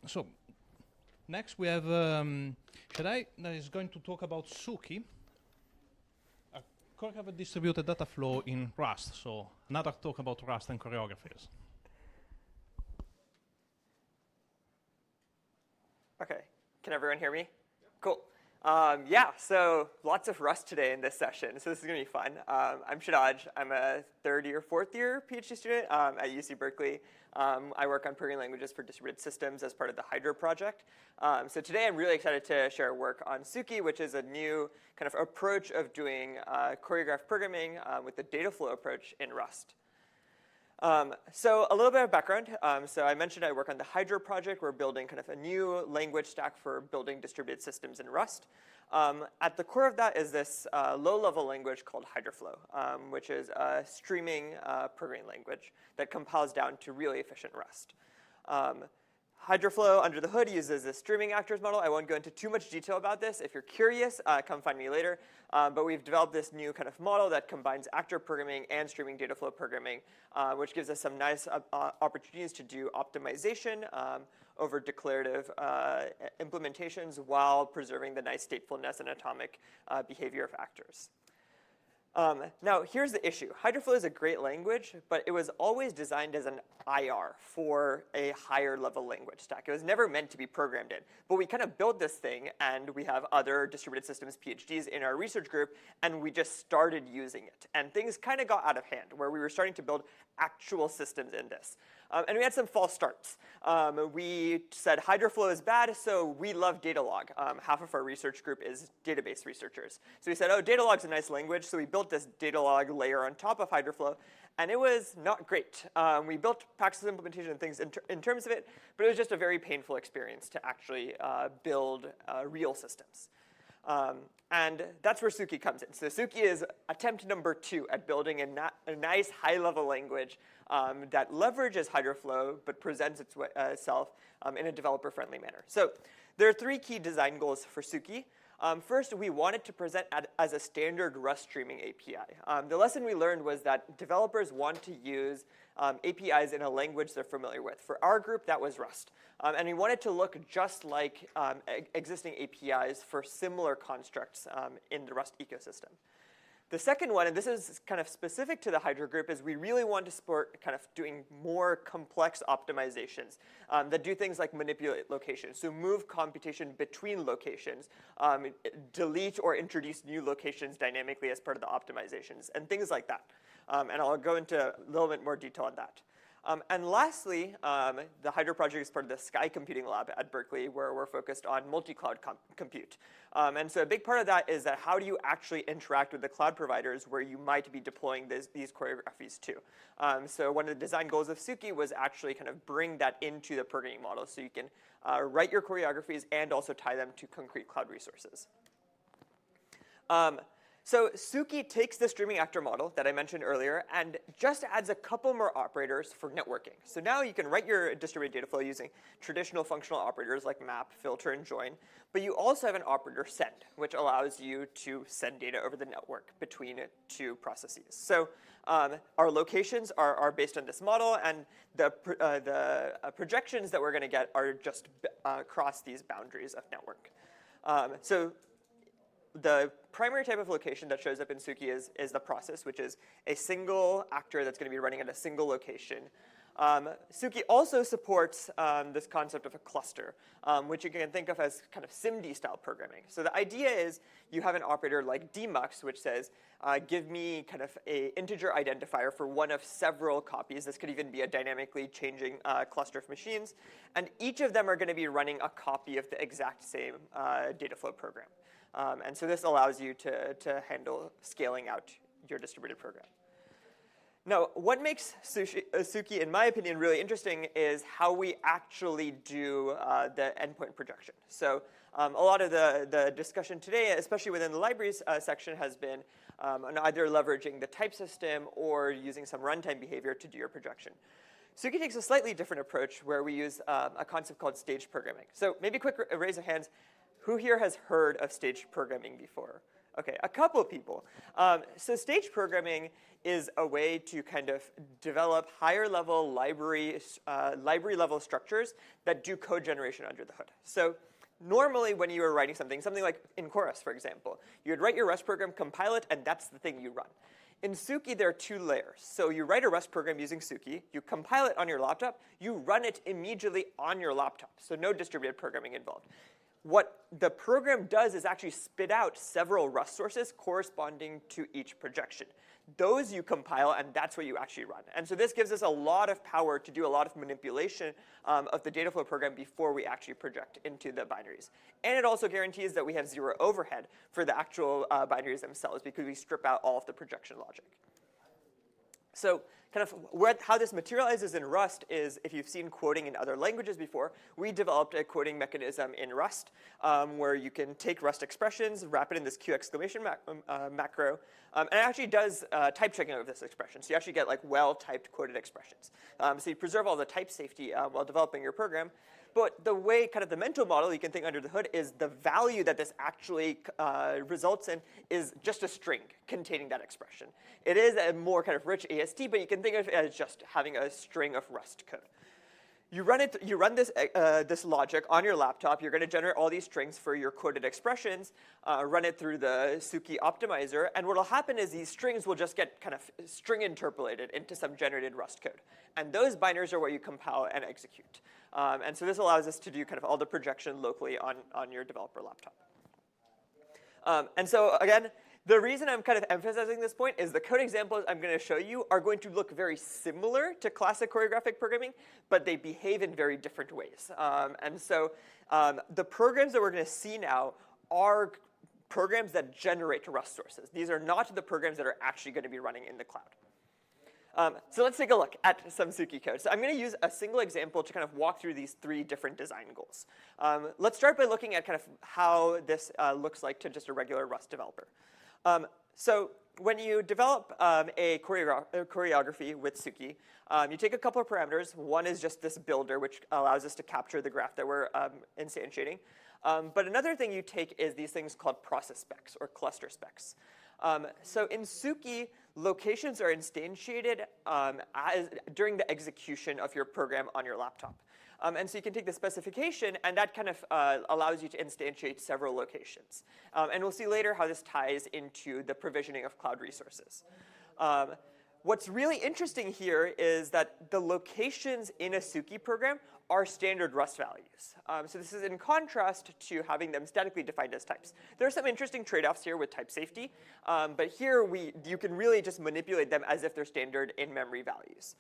So next we have Shadaj that is going to talk about Suki, a choreographed distributed data flow in Rust. So another talk about Rust and choreographies. Okay, can everyone hear me? Yep. Cool. Yeah, so lots of Rust today in this session, so this is gonna be fun. I'm Shadaj. I'm a third year, fourth year PhD student at UC Berkeley. I work on programming languages for distributed systems as part of the Hydra project. So today I'm really excited to share work on Suki, which is a new kind of approach of doing choreographed programming with the Dataflow approach in Rust. So a little bit of background. So I mentioned I work on the Hydra project. We're building kind of a new language stack for building distributed systems in Rust. At the core of that is this low-level language called Hydraflow, which is a streaming programming language that compiles down to really efficient Rust. Hydraflow, under the hood, uses a streaming actors model. I won't go into too much detail about this. If you're curious, come find me later. But we've developed this new kind of model that combines actor programming and streaming data flow programming, which gives us some nice opportunities to do optimization over declarative implementations while preserving the nice statefulness and atomic behavior of actors. Now, here's the issue. Hydraflow is a great language, but it was always designed as an IR for a higher level language stack. It was never meant to be programmed in. But we kind of built this thing, and we have other distributed systems PhDs in our research group, and we just started using it. And things kind of got out of hand, where we were starting to build actual systems in this. And we had some false starts. We said Hydraflow is bad, so we love Datalog. Half of our research group is database researchers. So we said, oh, Datalog's a nice language, so we built this Datalog layer on top of Hydraflow, and it was not great. We built practice implementation and things in terms of it, but it was just a very painful experience to actually build real systems. And that's where Suki comes in. So Suki is attempt number 2 at building a nice high-level language that leverages Hydraflow but presents itself in a developer-friendly manner. So there are 3 key design goals for Suki. First, we wanted to present as a standard Rust streaming API. The lesson we learned was that developers want to use APIs in a language they're familiar with. For our group, that was Rust. And we wanted to look just like existing APIs for similar constructs in the Rust ecosystem. The second one, and this is kind of specific to the Hydra group, is we really want to support kind of doing more complex optimizations that do things like manipulate locations. So move computation between locations, delete or introduce new locations dynamically as part of the optimizations, and things like that. And I'll go into a little bit more detail on that. And lastly, the Hydra project is part of the Sky Computing Lab at Berkeley, where we're focused on multi-cloud compute. And so a big part of that is that how do you actually interact with the cloud providers where you might be deploying these choreographies to. So one of the design goals of Suki was actually kind of bring that into the programming model so you can write your choreographies and also tie them to concrete cloud resources. So Suki takes the streaming actor model that I mentioned earlier and just adds a couple more operators for networking. So now you can write your distributed data flow using traditional functional operators like map, filter, and join. But you also have an operator send, which allows you to send data over the network between 2 processes. So our locations are based on this model, and the projections that we're going to get are just across these boundaries of network. So the primary type of location that shows up in Suki is the process, which is a single actor that's going to be running at a single location. Suki also supports this concept of a cluster, which you can think of as kind of SIMD-style programming. So the idea is you have an operator like demux, which says, give me kind of an integer identifier for one of several copies. This could even be a dynamically changing cluster of machines. And each of them are going to be running a copy of the exact same data flow program. And so this allows you to handle scaling out your distributed program. Now, what makes Suki, in my opinion, really interesting is how we actually do the endpoint projection. So a lot of the discussion today, especially within the libraries section, has been on either leveraging the type system or using some runtime behavior to do your projection. Suki takes a slightly different approach where we use a concept called staged programming. So maybe quick raise of hands. Who here has heard of staged programming before? Okay, a couple people. So stage programming is a way to kind of develop higher level library level structures that do code generation under the hood. So normally when you are writing something like in Chorus, for example, you would write your Rust program, compile it, and that's the thing you run. In Suki, there are two layers. So you write a Rust program using Suki, you compile it on your laptop, you run it immediately on your laptop. So no distributed programming involved. What the program does is actually spit out several Rust sources corresponding to each projection. Those you compile, and that's what you actually run. And so this gives us a lot of power to do a lot of manipulation of the Dataflow program before we actually project into the binaries. And it also guarantees that we have zero overhead for the actual binaries themselves because we strip out all of the projection logic. So kind of how this materializes in Rust is, if you've seen quoting in other languages before, we developed a quoting mechanism in Rust where you can take Rust expressions, wrap it in this Q exclamation macro, and it actually does type checking of this expression. So you actually get like well-typed quoted expressions. So you preserve all the type safety while developing your program. But the way, kind of the mental model you can think under the hood is the value that this actually results in is just a string containing that expression. It is a more kind of rich AST, but you can think of it as just having a string of Rust code. You run this logic on your laptop. You're going to generate all these strings for your quoted expressions, run it through the Suki optimizer, and what will happen is these strings will just get kind of string interpolated into some generated Rust code. And those binaries are what you compile and execute. And so this allows us to do kind of all the projection locally on your developer laptop. And so again, the reason I'm kind of emphasizing this point is the code examples I'm going to show you are going to look very similar to classic choreographic programming, but they behave in very different ways. And so the programs that we're going to see now are programs that generate Rust sources. These are not the programs that are actually going to be running in the cloud. So let's take a look at some Suki code. So I'm going to use a single example to kind of walk through these three different design goals. Let's start by looking at kind of how this looks like to just a regular Rust developer. So when you develop a choreography with Suki, you take a couple of parameters. One is just this builder, which allows us to capture the graph that we're instantiating. But another thing you take is these things called process specs or cluster specs. So in Suki, locations are instantiated during the execution of your program on your laptop. And so you can take the specification, and that kind of allows you to instantiate several locations. And we'll see later how this ties into the provisioning of cloud resources. What's really interesting here is that the locations in a Suki program are standard Rust values. So this is in contrast to having them statically defined as types. There are some interesting trade-offs here with type safety, but here you can really just manipulate them as if they're standard in-memory values.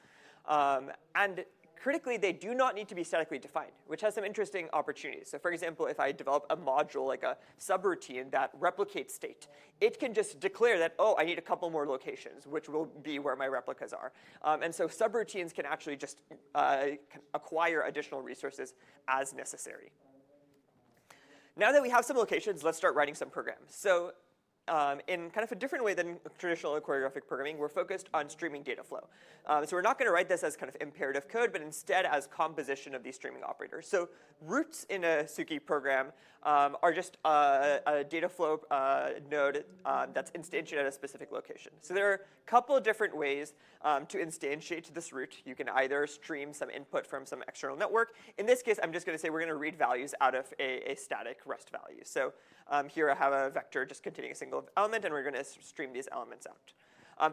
And critically, they do not need to be statically defined, which has some interesting opportunities. So for example, if I develop a module like a subroutine that replicates state, it can just declare that, oh, I need a couple more locations, which will be where my replicas are. And so subroutines can actually just acquire additional resources as necessary. Now that we have some locations, let's start writing some programs. So in kind of a different way than traditional choreographic programming, we're focused on streaming data flow. So we're not going to write this as kind of imperative code, but instead as composition of these streaming operators. So roots in a Suki program are just a data flow node that's instantiated at a specific location. So there are a couple of different ways to instantiate this root. You can either stream some input from some external network. In this case, I'm just going to say we're going to read values out of a static Rust value. So here I have a vector just containing a single element, and we're going to stream these elements out.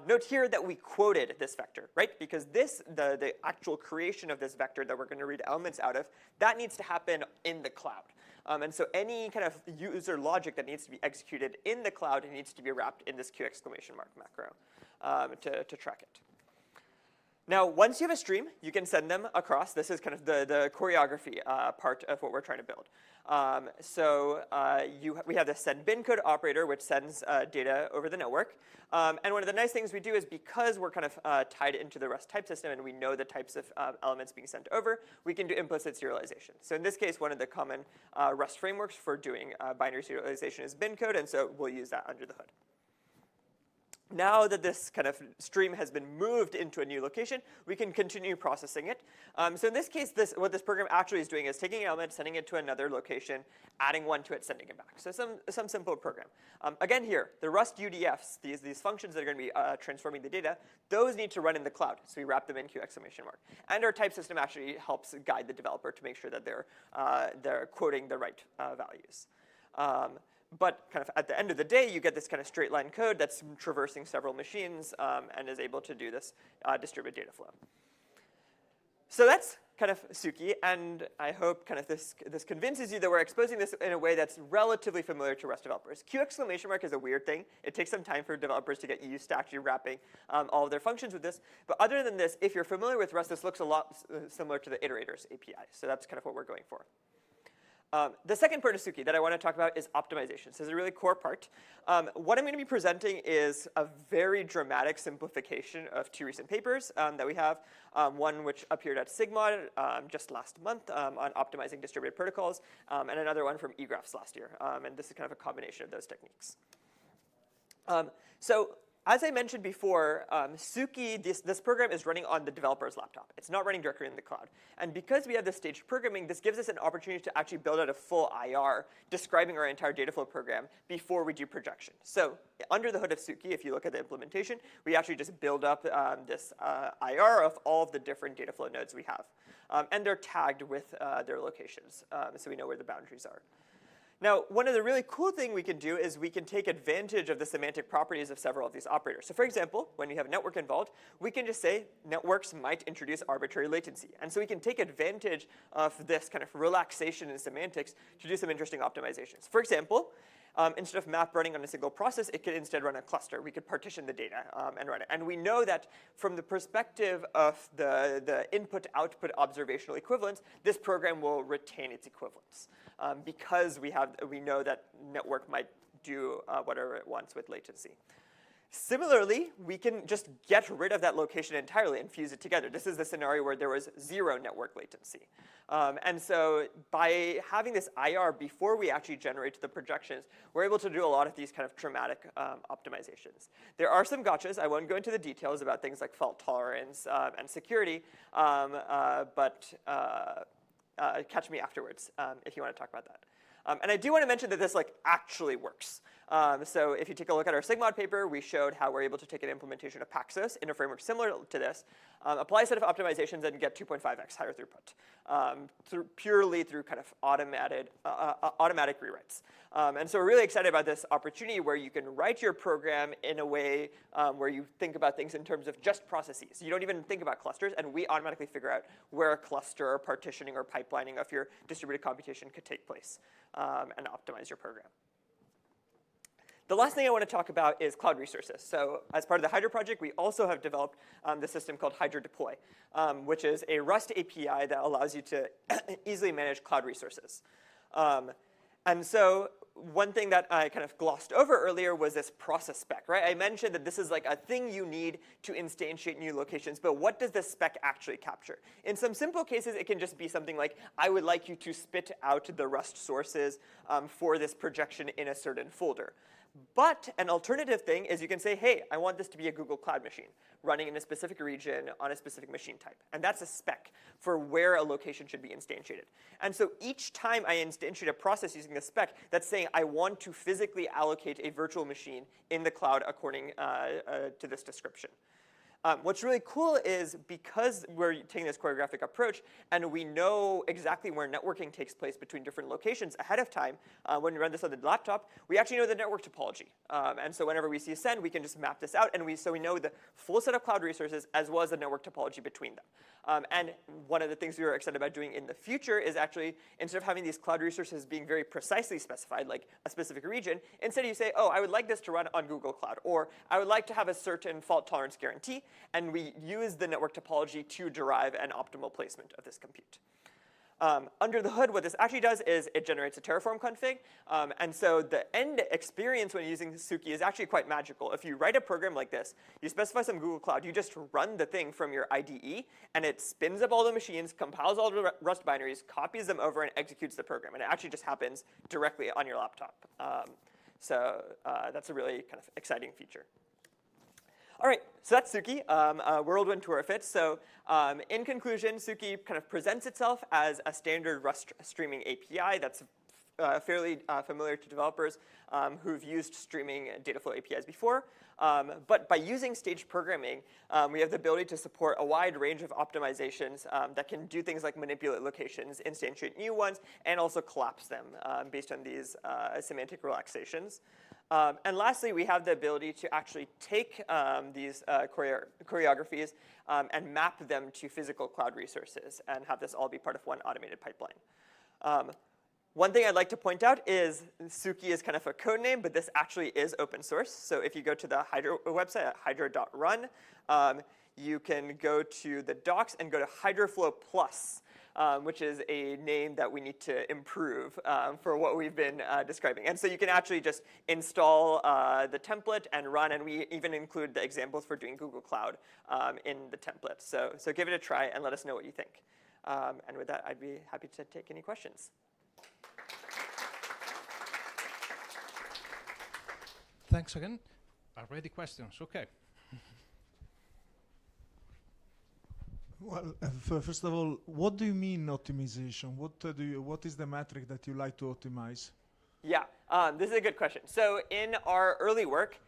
Note here that we quoted this vector, right? Because the actual creation of this vector that we're going to read elements out of, that needs to happen in the cloud. And so any kind of user logic that needs to be executed in the cloud needs to be wrapped in this Q exclamation mark macro to track it. Now, once you have a stream, you can send them across. This is kind of the choreography part of what we're trying to build. We have the send bin code operator, which sends data over the network. And one of the nice things we do is because we're kind of tied into the Rust type system and we know the types of elements being sent over, we can do implicit serialization. So in this case, one of the common Rust frameworks for doing binary serialization is bin code, and so we'll use that under the hood. Now that this kind of stream has been moved into a new location, we can continue processing it. So in this case, what this program actually is doing is taking an element, sending it to another location, adding one to it, sending it back. So some simple program. Again here, the Rust UDFs, these functions that are going to be transforming the data, those need to run in the cloud. So we wrap them in Q exclamation mark. And our type system actually helps guide the developer to make sure that they're quoting the right values. But kind of at the end of the day, you get this kind of straight line code that's traversing several machines and is able to do this distributed data flow. So that's kind of Suki, and I hope kind of this convinces you that we're exposing this in a way that's relatively familiar to Rust developers. Q exclamation mark is a weird thing. It takes some time for developers to get used to actually wrapping all of their functions with this. But other than this, if you're familiar with Rust, this looks a lot similar to the iterators API. So that's kind of what we're going for. The second part of Suki that I want to talk about is optimization. So this is a really core part. What I'm going to be presenting is a very dramatic simplification of two recent papers that we have. One which appeared at Sigma just last month on optimizing distributed protocols, and another one from eGraphs last year. And this is kind of a combination of those techniques. So as I mentioned before, Suki, this program is running on the developer's laptop. It's not running directly in the cloud. And because we have this staged programming, this gives us an opportunity to actually build out a full IR describing our entire data flow program before we do projection. So under the hood of Suki, if you look at the implementation, we actually just build up this IR of all of the different data flow nodes we have. And they're tagged with their locations, so we know where the boundaries are. Now, one of the really cool things we can do is we can take advantage of the semantic properties of several of these operators. So for example, when you have network involved, we can just say networks might introduce arbitrary latency. And so we can take advantage of this kind of relaxation in semantics to do some interesting optimizations. For example, instead of map running on a single process, it could instead run a cluster. We could partition the data and run it. And we know that from the perspective of the input-output observational equivalence, this program will retain its equivalence because we know that network might do whatever it wants with latency. Similarly, we can just get rid of that location entirely and fuse it together. This is the scenario where there was zero network latency. And so by having this IR before we actually generate the projections, we're able to do a lot of these kind of dramatic optimizations. There are some gotchas. I won't go into the details about things like fault tolerance and security, but catch me afterwards if you want to talk about that. And I do want to mention that this actually works. So if you take a look at our Sigmod paper, we showed how we're able to take an implementation of Paxos in a framework similar to this, apply a set of optimizations, and get 2.5x higher throughput purely through kind of automatic rewrites. And so we're really excited about this opportunity where you can write your program in a way where you think about things in terms of just processes. You don't even think about clusters, and we automatically figure out where a cluster or partitioning or pipelining of your distributed computation could take place and optimize your program. The last thing I want to talk about is cloud resources. So as part of the Hydra project, we also have developed the system called Hydra Deploy, which is a Rust API that allows you to easily manage cloud resources. And so one thing that I kind of glossed over earlier was this process spec, right? I mentioned that this is like a thing you need to instantiate new locations, but what does this spec actually capture? In some simple cases, it can just be something like, I would like you to spit out the Rust sources for this projection in a certain folder. But an alternative thing is you can say, hey, I want this to be a Google Cloud machine running in a specific region on a specific machine type. And that's a spec for where a location should be instantiated. And so each time I instantiate a process using the spec, that's saying I want to physically allocate a virtual machine in the cloud according to this description. What's really cool is because we're taking this choreographic approach and we know exactly where networking takes place between different locations ahead of time, when we run this on the laptop, we actually know the network topology. And so whenever we see a send, we can just map this out, and so we know the full set of cloud resources as well as the network topology between them. And one of the things we are excited about doing in the future is actually, instead of having these cloud resources being very precisely specified, like a specific region, instead you say, oh, I would like this to run on Google Cloud, or I would like to have a certain fault tolerance guarantee, and we use the network topology to derive an optimal placement of this compute. Under the hood, what this actually does is it generates a Terraform config. And so the end experience when using Suki is actually quite magical. If you write a program like this, you specify some Google Cloud, you just run the thing from your IDE, and it spins up all the machines, compiles all the Rust binaries, copies them over, and executes the program. And it actually just happens directly on your laptop. So that's a really kind of exciting feature. All right, so that's Suki, a whirlwind tour of it. So in conclusion, Suki kind of presents itself as a standard Rust streaming API that's fairly familiar to developers who've used streaming Dataflow APIs before. But by using staged programming, we have the ability to support a wide range of optimizations that can do things like manipulate locations, instantiate new ones, and also collapse them based on these semantic relaxations. And lastly, we have the ability to actually take these choreographies and map them to physical cloud resources and have this all be part of one automated pipeline. One thing I'd like to point out is Suki is kind of a code name, but this actually is open source. So if you go to the Hydro website at hydro.run, you can go to the docs and go to HydroFlow Plus, which is a name that we need to improve for what we've been describing. And so you can actually just install the template and run, and we even include the examples for doing Google Cloud in the template. So give it a try and let us know what you think. And with that, I'd be happy to take any questions. Thanks again. Are ready questions? Okay. Well, first of all, what do you mean optimization? What is the metric that you like to optimize? Yeah, this is a good question. So in our early work,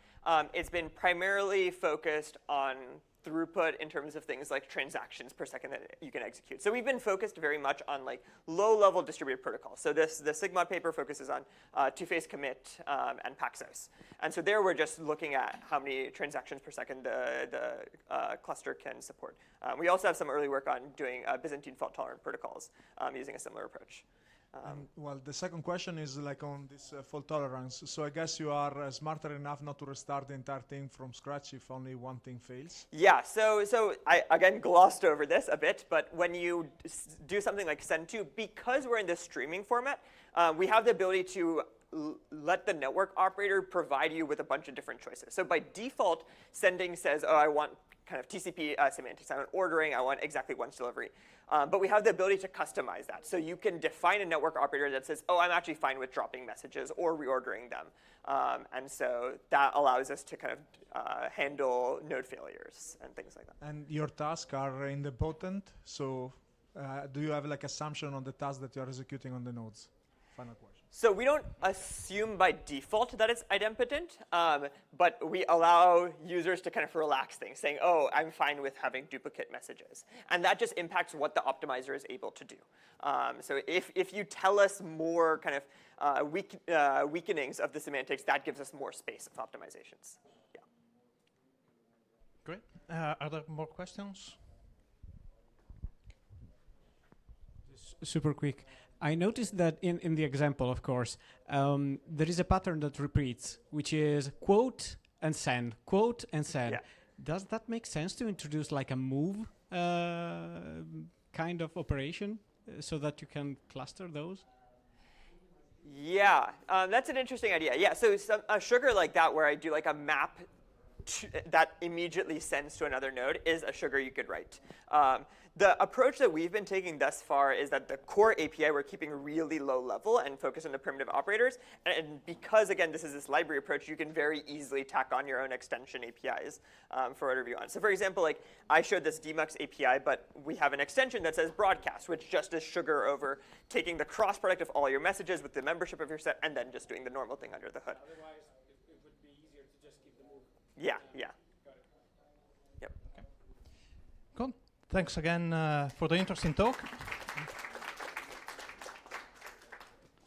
it's been primarily focused on throughput in terms of things like transactions per second that you can execute. So we've been focused very much on like low-level distributed protocols. So the Sigma paper focuses on two-phase commit and Paxos. And so there we're just looking at how many transactions per second the cluster can support. We also have some early work on doing Byzantine fault-tolerant protocols using a similar approach. Well, the second question is like on this fault tolerance. So I guess you are smarter enough not to restart the entire thing from scratch if only one thing fails? Yeah, so I, again, glossed over this a bit, but when you do something like send to, because we're in this streaming format, we have the ability to let the network operator provide you with a bunch of different choices. So by default, sending says, oh, I want kind of TCP semantics. I want ordering. I want exactly once delivery. But we have the ability to customize that. So you can define a network operator that says, oh, I'm actually fine with dropping messages or reordering them. And so that allows us to kind of handle node failures and things like that. And your tasks are idempotent. So do you have like assumption on the tasks that you are executing on the nodes? Final question. So we don't assume by default that it's idempotent, but we allow users to kind of relax things, saying, oh, I'm fine with having duplicate messages. And that just impacts what the optimizer is able to do. So if you tell us more kind of weakenings of the semantics, that gives us more space of optimizations. Yeah. Great. Are there more questions? Super quick. I noticed that in the example, of course, there is a pattern that repeats, which is quote and send, quote and send. Yeah. Does that make sense to introduce like a move kind of operation so that you can cluster those? Yeah, that's an interesting idea. Yeah, so a sugar like that where I do like a map that immediately sends to another node is a sugar you could write. The approach that we've been taking thus far is that the core API we're keeping really low level and focus on the primitive operators. And because, again, this is this library approach, you can very easily tack on your own extension APIs for whatever you want. So for example, like I showed this Demux API, but we have an extension that says broadcast, which just is sugar over taking the cross product of all your messages with the membership of your set and then just doing the normal thing under the hood. Otherwise, it would be easier to just keep the move. Yeah, yeah. Got it. Yep. Cool. Thanks again for the interesting talk.